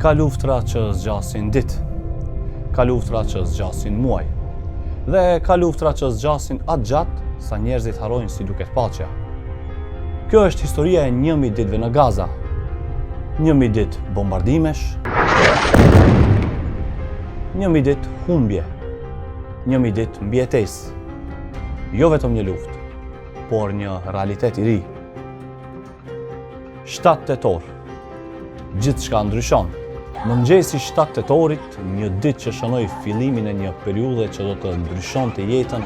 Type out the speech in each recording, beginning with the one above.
Ka luftra që zgjasin ditë, ka luftra që zgjasin muaj, dhe ka luftra që zgjasin atë gjatë sa njerëzit harrojnë si duket paqja. Kjo është historia e 1000 ditëve në Gaza. 1000 ditë bombardimesh, 1000 ditë humbje, 1000 ditë mbijetesë. Jo vetëm një luftë, por një realitet i ri. 7 tetor, gjithçka ndryshon. Mëngjesi 7 tetorit, një ditë që shënoi fillimin e një periudhe që do të ndryshonte jetën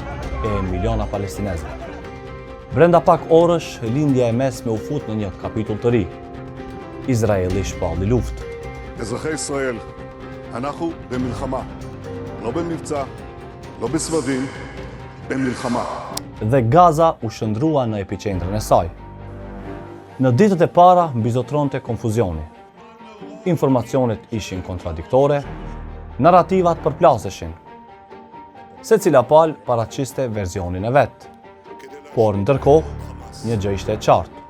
e miliona palestinezëve. Brenda pak orësh, lindja e mesme u fut në një kapitull të ri. Izraeli shpalli luftë. אזרחי ישראל, אנחנו במלחמה. לא במבצע, לא בסבבים, במלחמה. Dhe Gaza u shndrua në epicentrën e saj. Në ditët e para mbizotronte konfuzioni. Informacionet ishin kontradiktore, narrativat përplaseshin. Secila palë paraqiste versionin e vet. Por ndërkohë, një gjë ishte e qartë.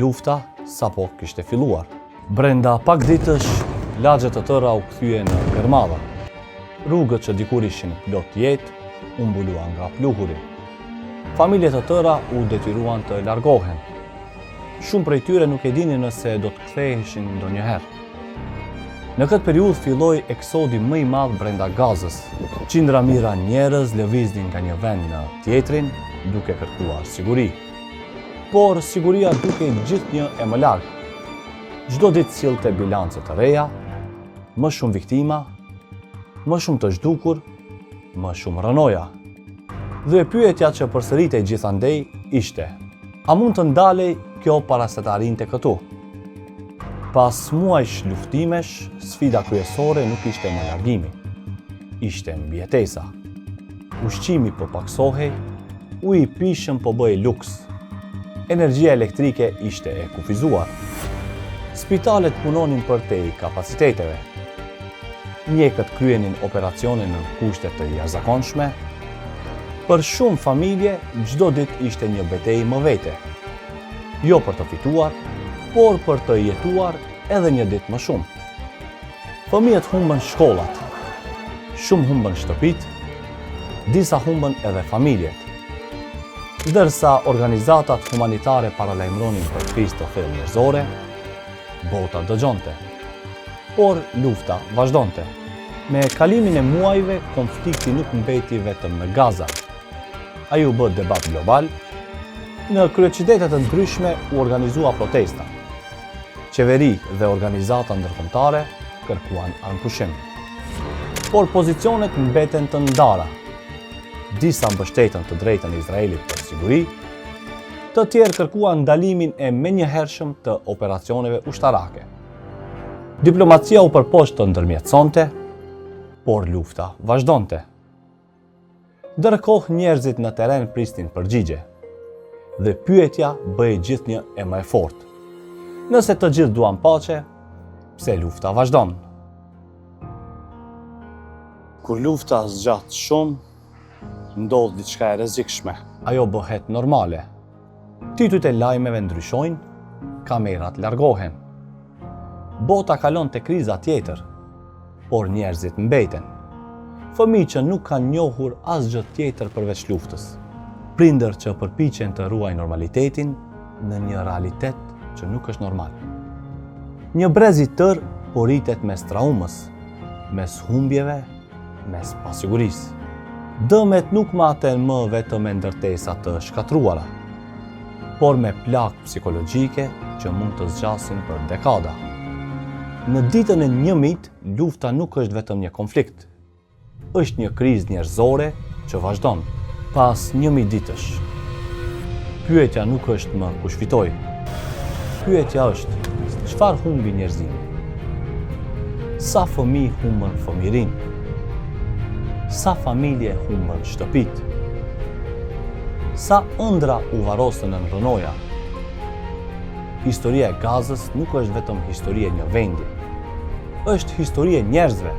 Lufta sapo kishte filluar. Brenda pak ditësh, lagje të tëra u kthye në gërmadha. Rrugët që dikur ishin plot jetë, u mbuluan nga pluhuri. Familje të tëra u detyruan të largohen. Shumë prej tyre nuk e dinin nëse do të ktheheshin ndonjëherë. Në këtë periudhë filloi eksodi më i madh brenda Gazës. Qindra mijëra njerëz lëviznin nga një vend në tjetrin duke kërkuar siguri. Por siguria dukej gjithnjë e më larg. Çdo ditë sillte bilance të reja, më shumë viktima, më shumë të zhdukur, më shumë rënoja. Dhe pyetja që përsëritej gjithandej ishte: a mund të ndalej kjo para se të arrinte këtu? Pas muajsh luftimesh, sfida kryesore nuk ishte më largimi. Ishte mbijetesa. Ushqimi po paksohej, uji i pishëm po bëhej luks. Energjia elektrike ishte e kufizuar. Spitalet punonin përtej kapaciteteve. Mjekët kryenin operacione në kushte të jashtëzakonshme. Për shumë familje, çdo ditë ishte një betejë më vete. Jo për të fituar, por për të jetuar edhe një ditë më shumë. Fëmijët humbën shkollat, shumë humbën shtëpitë, disa humbën edhe familjet. Ndërsa organizatat humanitare paralajmëronin për krizë të thellë njerëzore, bota dëgjonte. Por lufta vazhdonte. Me kalimin e muajve, konflikti nuk mbeti vetëm në Gaza. Ai u bë debat global. Në kryeqytete të ndryshme u organizua protesta. Qeveri dhe organizata ndërkombëtare kërkuan armëpushim. Por pozicionet mbeten të ndara. Disa mbështetën të drejtën e Izraelit për siguri, të tjerë kërkuan ndalimin e menjëhershëm të operacioneve ushtarake. Diplomacia u përpoqë të ndërmjetësonte, por lufta vazhdonte. Ndërkohë njerëzit në teren prisnin përgjigje, dhe pyetja bëhej gjithnjë e më e fortë. Nëse të gjithë duan paqe, pse lufta vazhdon? Kur lufta zgjat shumë, ndodh diçka e rrezikshme. Ajo bëhet normale. Titujt e lajmeve ndryshojnë, kamerat largohen. Bota kalon te kriza tjetër, por njerëzit mbeten. Fëmijë që nuk kanë njohur asgjë tjetër përveç luftës. Prindër që përpiqen të ruajnë normalitetin në një realitet që nuk është normal. Një brez i tërë po rritet mes traumës, mes humbjeve, mes pasigurisë. Dëmet nuk maten më vetëm me ndërtesa të shkatruara, por me plagë psikologjike që mund të zgjasin për dekada. Në ditën e 1000, lufta nuk është vetëm një konflikt. Është një krizë njerëzore që vazhdon. Pas 1000 ditësh, pyetja nuk është më kush fitoi. Pyetja është, çfarë humbi njerëzimi? Sa fëmijë humbën fëmijërinë? Sa familje humbën shtëpitë? Sa ëndra u varrosën në rënoja. Historia e Gazës nuk është vetëm histori e një vendi. Është histori e njerëzve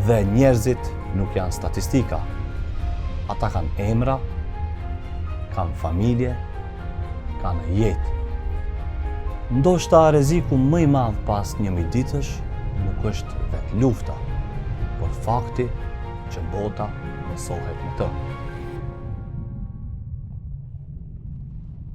dhe njerëzit nuk janë statistika. Ata kanë emra, kanë familje, kanë jetë. Ndoshta rreziku më i madh pas 11 ditësh nuk është vetë lufta, por fakti që bota mësohet me të.